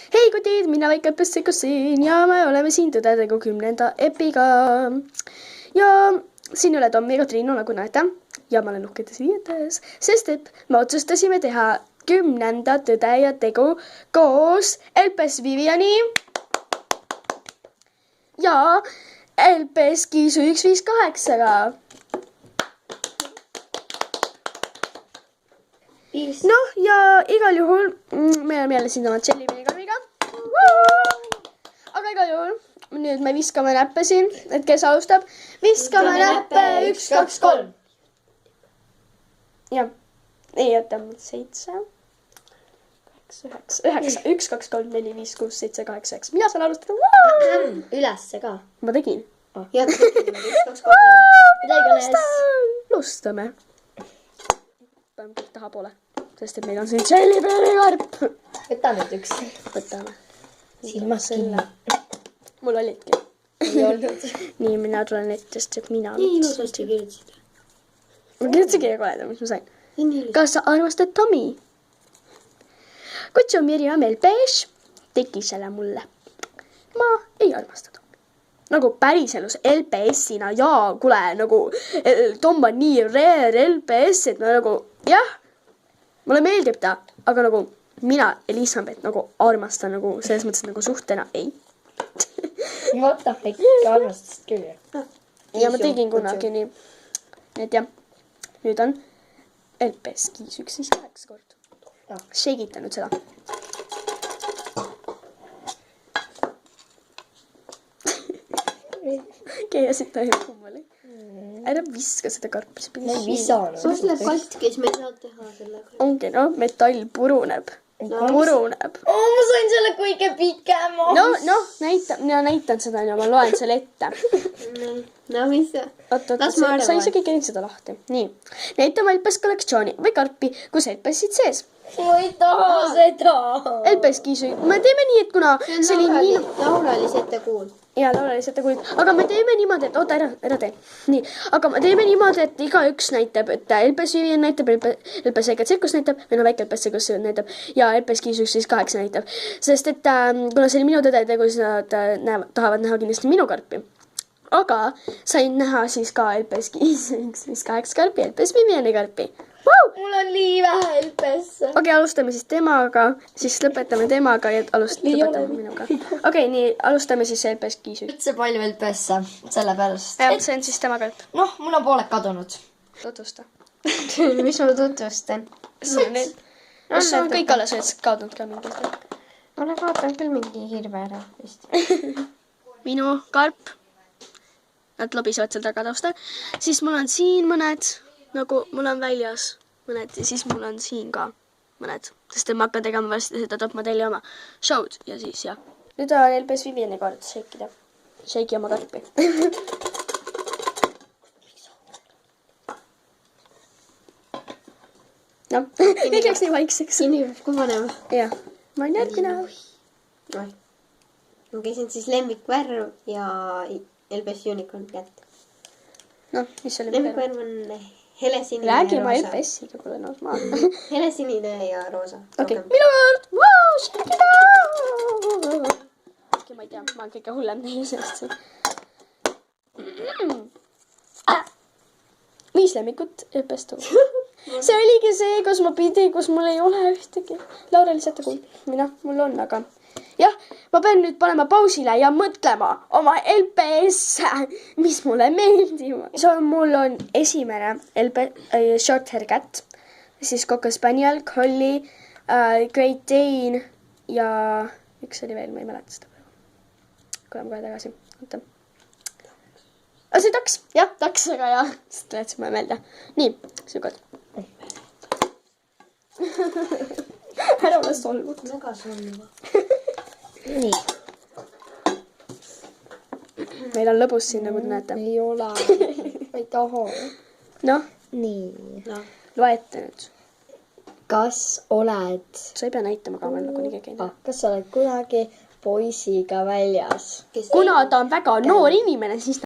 Hei kutid, mina väike õppessikus siin ja me oleme siin tõdedega 10. epiga. Ja siin üle Tommi ja Katriinu, nagu näete. Ja ma olen uhketes viietes, sest et me otsustasime teha 10. tõde ja tegu koos LPS Viviani ja LPS Kiisu 158-ga. Noh, ja igal juhul me oleme jälle siin oma tšellipinikarviga. Aga igal juhul, nüüd me viskame näppe siin, et kes alustab. Viskame näppe 1, 2, 3. Jah, ei jäta 7, 8, 9, 1, 2, 3, 4, 5, 6, 7, 8, 9. Mina saan alustada. Ülesse ka. Ma tegin. Ja, 1, 2, 3, Lustame. Paneme kõik taha poole, sest et meil on siin tšellipinikarp. Võta nüüd üks. Võtame. Silmas kinni. Mul olidki. Ei olnud. Nii, mina tulen ette, sest et mina Nii ilusasti kirjutasid. Ma kirjutasin kõige koledam, mis ma sain. Kas sa armastad Tommi? Kutsu Mirjam LPS, tegi selle mulle. Ma ei armasta Tommi. Nagu päriselus LPS-ina, jaa, kule, nagu Tom on nii rare LPS, et ma nagu, jah, mulle meeldib ta, aga nagu mina Elisabeth nagu armastan nagu selles mõttes nagu suhtena ei. Vaata, ikka armastasid küll. Ja ma tegin kunagi nii, et jah, nüüd on LPS Kiis 158 kord. Shake-ita nüüd seda. Keejasid ta ju kummali. Ära viska seda karpi. Ma ei visanud. Kus läheb katki, siis me ei saa teha sellega. Ongi, no, metall puruneb. Puruneb. Ma sain selle kõige pikema. Näitan seda ja ma loen selle ette. No mis see? Oot, sa isegi käin seda lahti. Nii, näitame LPS kollektsiooni või karpi, kus LPS-id sees. Ma ei taha seda. LPS Kiisu. Me teeme nii, et kuna see oli nii... Laura oli sette kuul. Ja Laura oli seda kuid. Aga me teeme niimoodi, et... Oota, ära tee. Nii. Aga me teeme niimoodi, et iga üks näitab, et LPS Vivian näitab, LPS Ega Tsirkus näitab, või no väike LPS Tsirkus näitab, ja LPS Kiisu 158 näitab. Sest et kuna see oli minu tõde tegu, siis nad tahavad näha kindlasti minu karpi. Aga sain näha siis ka LPS Kiisu 158 karpi, LPS Viviani karpi. Mul on nii vähe LPS-e. Okei, alustame siis temaga, siis lõpetame temaga ja lõpetame minuga. Okei, nii, alustame siis LPS Kiisu. Üldse palju LPS-e, sellepärast. See on siis tema karp. Noh, mul on pooled kadunud. Tutvusta. Mis ma tutvustan? Kas on kõik alles kaotanud ka mingit? Ma kaotan küll mingi hirve ära vist. Minu karp. Nad lobisevad seal taga taustal. Siis mul on siin mõned, nagu mul on väljas mõned ja siis mul on siin ka mõned. Sest ma hakkan tegema varsti seda top-modelli oma show'd ja siis jah. Nüüd on LPS Viviani kord shake'ida. Shake'i oma karpi. No, kõik läks nii vaikseks. Inimene kuvanema. Jah, ma olen järgmine. Ma käisin siis lemmikvärv ja LPS Unicorn kätte. No, mis oli lemmikvärv on helesinine räägi ja ma roosa. LPS-iga, kuule no ma. Helesinine ja roosa. Okei, minu kord! Wow, shake'ida! Okei, ma ei tea, ma olen kõige hullem neile sellest siin. 5 lemmikut LPS too. See oligi see, kus ma pidi, kus mul ei ole ühtegi. Laura lihtsalt nagu, mul on, aga... Jah, ma pean nüüd panema pausile ja mõtlema oma LPS-e, mis mulle meeldivad. Mul on esimene Short Hair Cat, siis Cocker Spaniel, Collie, Great Dane ja üks oli veel, ma ei mäleta seda. Tuleme kohe tagasi. Oota. See taks, jah, taks, aga jah, sest lähetsin ma meelde. Nii, see kord. Ära ole solvud. Väga solva. Nii. Meil on lõbus siin, nagu te näete. Ei ole. Ma ei taha. Noh, Nii. loete nüüd. Kas oled... Sa ei pea näitama kaamerale, kui nii keegi ei näe. Kas oled kunagi poisiga väljas? Kuna ta on väga noor inimene, siis